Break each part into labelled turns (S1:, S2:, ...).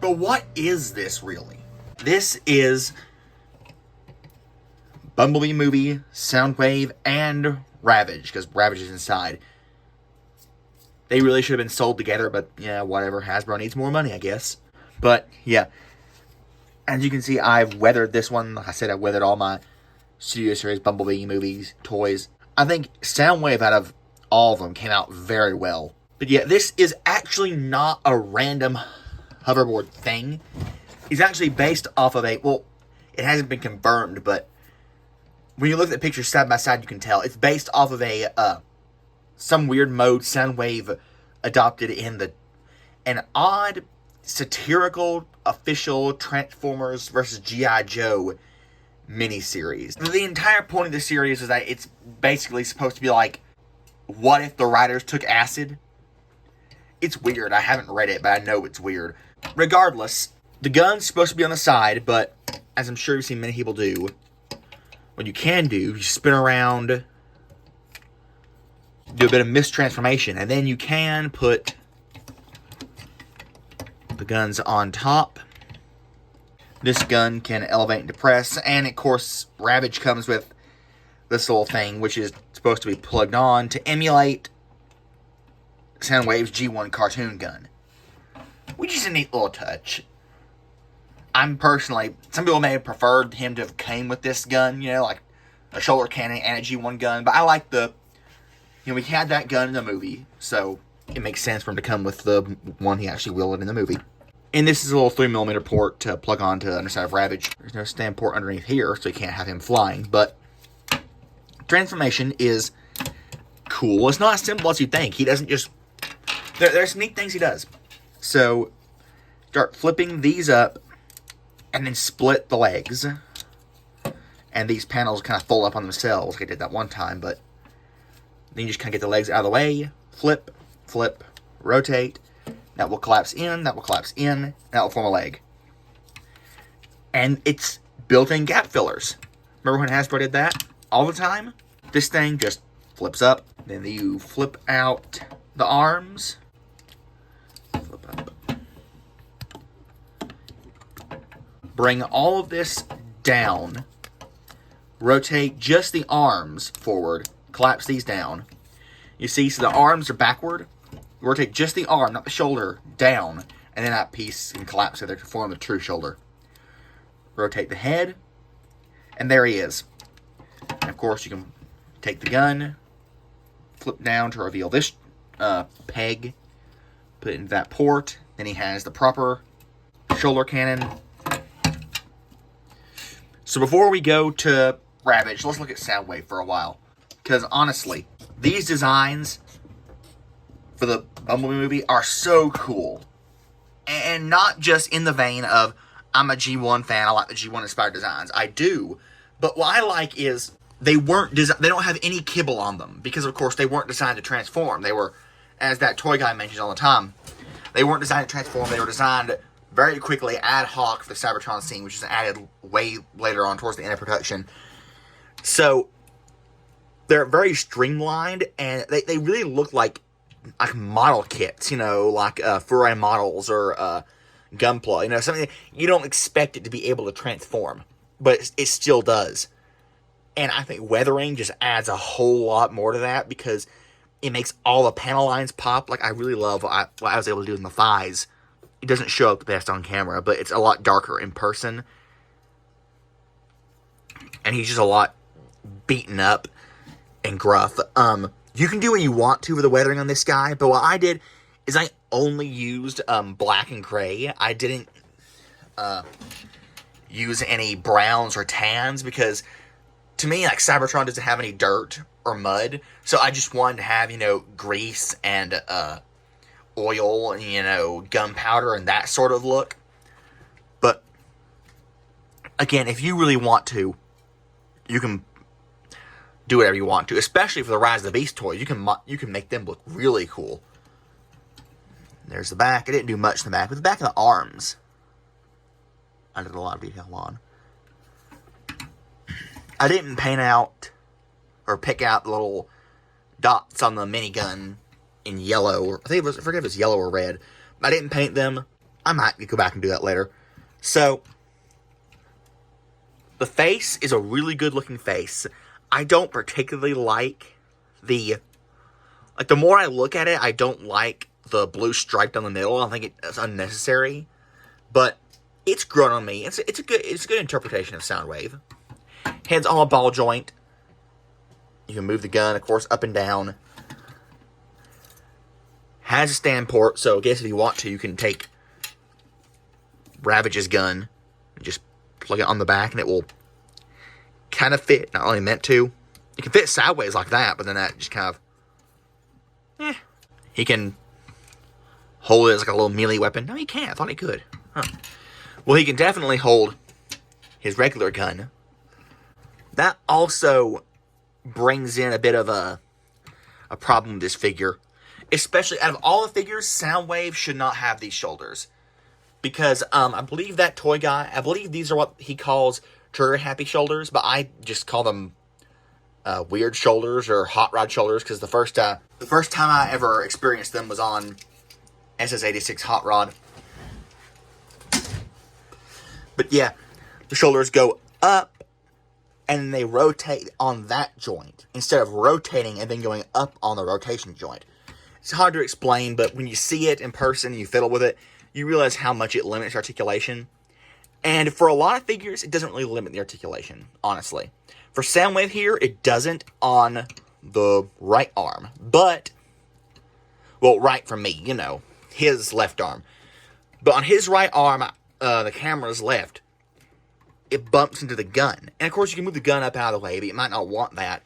S1: But what is this really? This is Bumblebee movie, Soundwave, and Ravage, because Ravage is inside. They really should have been sold together, but yeah, whatever. Hasbro needs more money, I guess. But yeah, as you can see, I've weathered this one. Like I said, I've weathered all my Studio Series Bumblebee movies, toys. I think Soundwave, out of all of them, came out very well. But yeah, this is actually not a random hoverboard thing. It's actually based off of well, it hasn't been confirmed, but when you look at the pictures side by side, you can tell. It's based off of some weird mode Soundwave adopted in an odd, satirical, official Transformers vs. G.I. Joe miniseries. The entire point of the series is that it's basically supposed to be like, what if the writers took acid? It's weird. I haven't read it, but I know it's weird. Regardless, the gun's supposed to be on the side, but as I'm sure you've seen many people do, what you can do, you spin around, do a bit of mistransformation, and then you can put the guns on top. This gun can elevate and depress, and of course, Ravage comes with this little thing, which is supposed to be plugged on to emulate Soundwave's G1 cartoon gun. Which is a neat little touch. I'm personally, some people may have preferred him to have came with this gun, you know, like a shoulder cannon and a G1 gun, but I like we had that gun in the movie, so it makes sense for him to come with the one he actually wielded in the movie. And this is a little 3mm port to plug on to the underside of Ravage. There's no stand port underneath here, so you can't have him flying, but transformation is cool. It's not as simple as you think. He doesn't just... There's some neat things he does. So, start flipping these up, and then split the legs. And these panels kind of fold up on themselves. I did that one time, but then you just kind of get the legs out of the way. Flip, flip, rotate. That will collapse in, that will collapse in, and that will form a leg. And it's built-in gap fillers. Remember when Hasbro did that all the time? This thing just flips up. Then you flip out the arms. Flip up. Bring all of this down. Rotate just the arms forward. Collapse these down. You see, so the arms are backward. Rotate just the arm, not the shoulder, down. And then that piece can collapse so they can form the true shoulder. Rotate the head. And there he is. And of course, you can take the gun, flip down to reveal this peg, put it into that port. Then he has the proper shoulder cannon. So before we go to Ravage, let's look at Soundwave for a while. Because honestly, these designs for the Bumblebee movie are so cool. And not just in the vein of, I'm a G1 fan, I like the G1 inspired designs. I do. But what I like is they don't have any kibble on them. Because of course they weren't designed to transform. They were, as that toy guy mentions all the time, they weren't designed to transform. They were designed very quickly, ad hoc, for the Cybertron scene, which is added way later on towards the end of production. So they're very streamlined, and they really look like model kits, you know, like Furai models or Gunpla, you know, something you don't expect it to be able to transform, but it still does. And I think weathering just adds a whole lot more to that, because it makes all the panel lines pop. Like, I really love what I was able to do in the thighs. It doesn't show up the best on camera, but it's a lot darker in person. And he's just a lot beaten up and gruff. You can do what you want to with the weathering on this guy, but what I did is I only used black and gray. I didn't use any browns or tans, because to me, like, Cybertron doesn't have any dirt or mud, so I just wanted to have, you know, grease and oil and, you know, gunpowder and that sort of look. But again, if you really want to, you can do whatever you want to, especially for the Rise of the Beast toys. You can make them look really cool. There's the back. I didn't do much in the back, but the back of the arms I did a lot of detail on. I didn't paint out or pick out the little dots on the minigun in yellow. I forget if it's yellow or red. I didn't paint them. I might go back and do that later. So, the face is a really good looking face. I don't particularly like the more I look at it, I don't like the blue stripe down the middle. I think it's unnecessary. But it's grown on me. It's a good interpretation of Soundwave. Head's on a ball joint. You can move the gun, of course, up and down. Has a stand port, so I guess if you want to, you can take Ravage's gun and just plug it on the back, and it will kind of fit. Not only meant to. It can fit sideways like that, but then that just kind of... He can hold it as like a little melee weapon. No, he can't. I thought he could. Huh. Well, he can definitely hold his regular gun. That also brings in a bit of a problem with this figure. Especially out of all the figures, Soundwave should not have these shoulders. Because I believe that toy guy, I believe these are what he calls trigger-happy shoulders, but I just call them weird shoulders or hot rod shoulders, because the first time I ever experienced them was on SS86 Hot Rod. But yeah, the shoulders go up, and they rotate on that joint, instead of rotating and then going up on the rotation joint. It's hard to explain, but when you see it in person and you fiddle with it, you realize how much it limits articulation. And for a lot of figures, it doesn't really limit the articulation, honestly. For Soundwave here, it doesn't on the right arm. But, well, right from me, you know, his left arm. But on his right arm, the camera's left, it bumps into the gun. And of course, you can move the gun up out of the way, but you might not want that.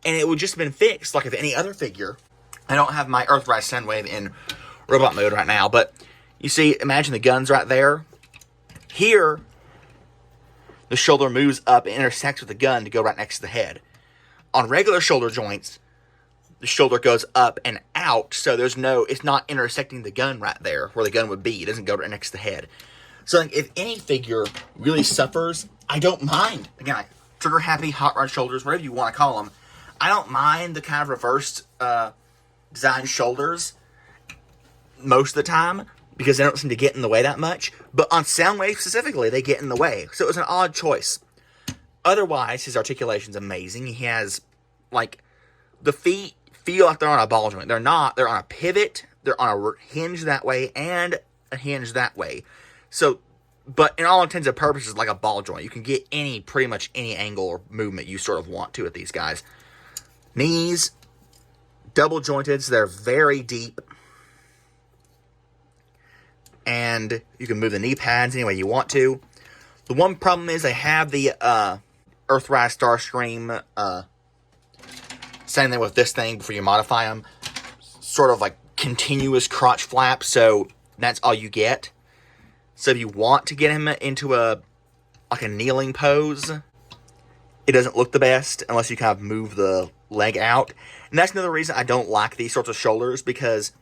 S1: And it would just have been fixed, like if any other figure. I don't have my Earthrise Soundwave in robot mode right now, but you see, imagine the gun's right there. Here, the shoulder moves up and intersects with the gun to go right next to the head. On regular shoulder joints, the shoulder goes up and out, so it's not intersecting the gun right there where the gun would be. It doesn't go right next to the head. So like, if any figure really suffers, I don't mind. Again, like trigger-happy, hot rod shoulders, whatever you want to call them. I don't mind the kind of reversed design shoulders most of the time, because they don't seem to get in the way that much. But on Soundwave specifically, they get in the way. So it was an odd choice. Otherwise, his articulation's amazing. He has, like, the feet feel like they're on a ball joint. They're not. They're on a pivot. They're on a hinge that way and a hinge that way. So, but in all intents and purposes, like a ball joint. You can get pretty much any angle or movement you sort of want to with these guys. Knees, double jointed, so they're very deep. And you can move the knee pads any way you want to. The one problem is they have the Earthrise Starscream same thing with this thing before you modify them. Sort of like continuous crotch flap, so that's all you get. So if you want to get him into a kneeling pose, it doesn't look the best unless you kind of move the leg out. And that's another reason I don't like these sorts of shoulders, because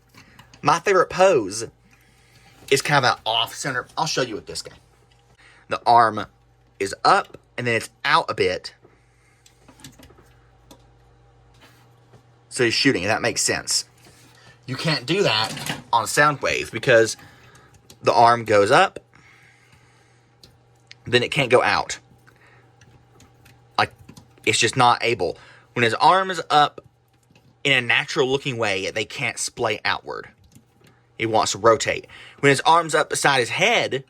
S1: my favorite pose is kind of an off-center. I'll show you with this guy. The arm is up, and then it's out a bit. So he's shooting, and that makes sense. You can't do that on Soundwave, because the arm goes up, then it can't go out. Like, it's just not able. When his arm is up in a natural-looking way, they can't splay outward. He wants to rotate. When his arm's up beside his head,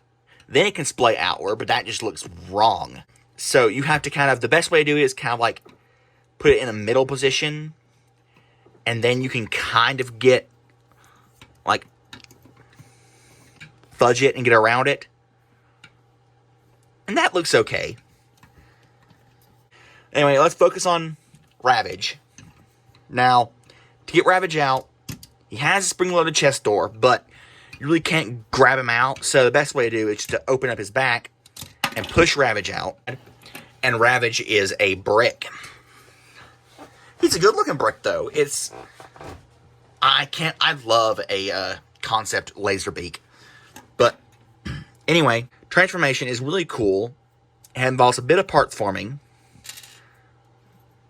S1: then it can splay outward, but that just looks wrong. So you have to kind of, the best way to do it is kind of like put it in a middle position, and then you can kind of get, like, fudge it and get around it. And that looks okay. Anyway, let's focus on Ravage. Now, to get Ravage out, he has a spring-loaded chest door, but you really can't grab him out. So the best way to do it is just to open up his back and push Ravage out. And Ravage is a brick. He's a good-looking brick, though. I love a concept Lazerbeak. But anyway, transformation is really cool. It involves a bit of part forming.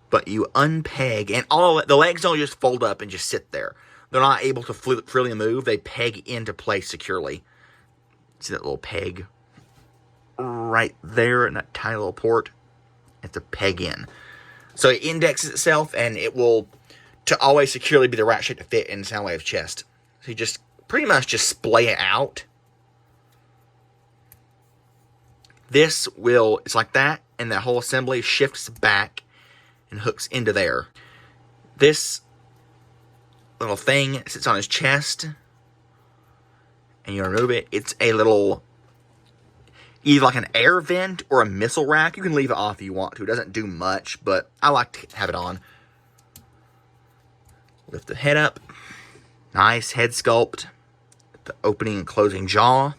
S1: But you unpeg, and all the legs don't just fold up and just sit there. They're not able to freely move. They peg into place securely. See that little peg right there in that tiny little port? It's a peg in. So it indexes itself, and it will, to always securely be the right shape to fit in Soundwave's chest. So you just pretty much just splay it out. This will, it's like that, and that whole assembly shifts back and hooks into there. This little thing sits on his chest, and you remove it. It's a little, either like an air vent or a missile rack. You can leave it off if you want to. It doesn't do much, but I like to have it on. Lift the head up. Nice head sculpt. The opening and closing jaw.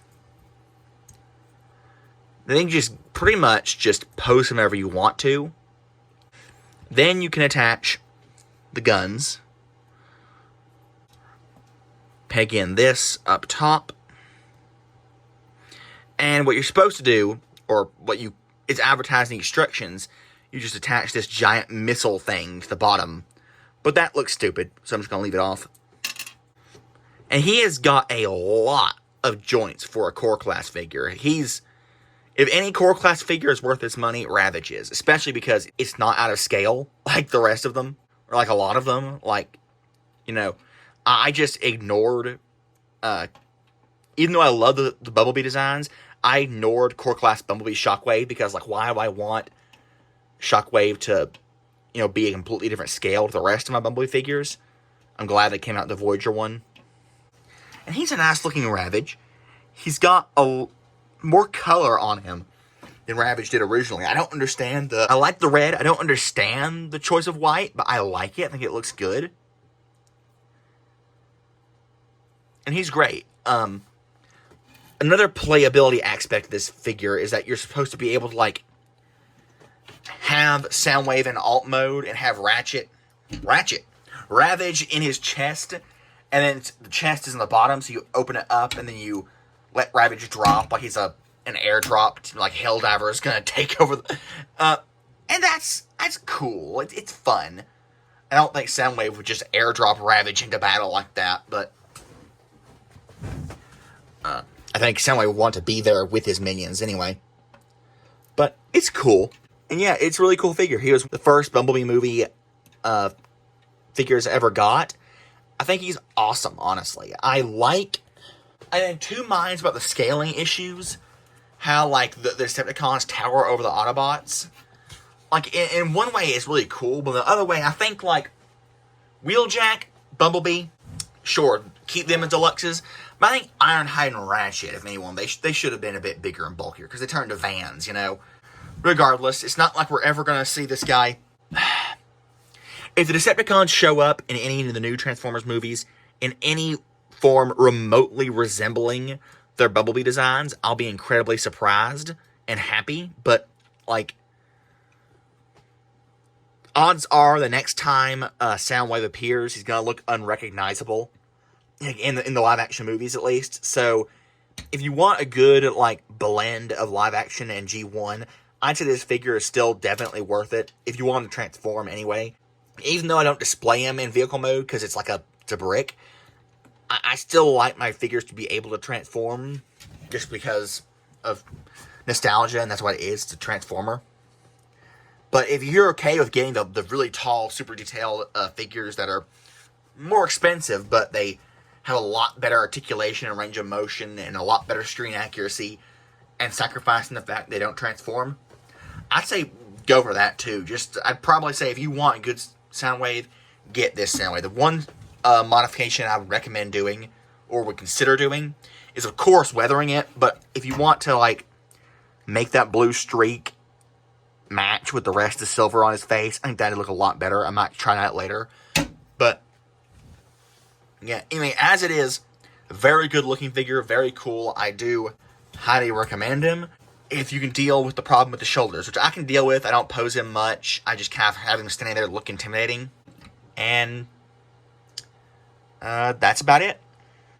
S1: Then you just pretty much just pose whenever you want to. Then you can attach the guns. Peg in this up top. And what you're supposed to do, or it's advertising instructions, you just attach this giant missile thing to the bottom. But that looks stupid, so I'm just going to leave it off. And he has got a lot of joints for a core class figure. If any core class figure is worth its money, Ravage is. Especially because it's not out of scale like the rest of them. Or like a lot of them. Like, you know, I just ignored, even though I love the Bumblebee designs, I ignored core class Bumblebee Shockwave because, like, why do I want Shockwave to, you know, be a completely different scale to the rest of my Bumblebee figures? I'm glad they came out the Voyager one. And he's a nice looking Ravage. He's got a more color on him than Ravage did originally. I don't understand I like the red. I don't understand the choice of white, but I like it. I think it looks good. And he's great. Another playability aspect of this figure is that you're supposed to be able to, like, have Soundwave in alt mode and have Ravage in his chest, and then the chest is in the bottom, so you open it up, and then you let Ravage drop like he's an airdrop, like Helldiver is gonna take over and that's cool. It's fun. I don't think Soundwave would just airdrop Ravage into battle like that, but I think Soundwave would want to be there with his minions anyway. But it's cool. And yeah, it's a really cool figure. He was the first Bumblebee movie figures I ever got. I think he's awesome, honestly. I'm in two minds about the scaling issues. How, like, the Decepticons tower over the Autobots. Like, in one way, it's really cool. But the other way, I think, like, Wheeljack, Bumblebee, sure, keep them as deluxes. But I think Ironhide and Ratchet, if anyone, they should have been a bit bigger and bulkier. Because they turned to vans, you know. Regardless, it's not like we're ever going to see this guy. If the Decepticons show up in any of the new Transformers movies, in any form remotely resembling their Bumblebee designs, I'll be incredibly surprised and happy. But, like, odds are the next time Soundwave appears, he's going to look unrecognizable. In the live-action movies, at least. So, if you want a good, like, blend of live-action and G1, I'd say this figure is still definitely worth it. If you want to transform anyway. Even though I don't display him in vehicle mode, because it's like it's a brick, I still like my figures to be able to transform, just because of nostalgia, and that's what it is, it's a transformer. But if you're okay with getting the really tall, super detailed figures that are more expensive, but they have a lot better articulation and range of motion, and a lot better screen accuracy, and sacrificing the fact they don't transform, I'd say go for that too. I'd probably say if you want a good Soundwave, get this Soundwave. The one modification I would recommend doing, or would consider doing, is of course weathering it. But if you want to, like, make that blue streak match with the rest of the silver on his face, I think that'd look a lot better. I might try that later. But yeah, anyway, as it is, a very good looking figure, very cool. I do highly recommend him. If you can deal with the problem with the shoulders, which I can deal with. I don't pose him much. I just kind of have him standing there look intimidating. And that's about it.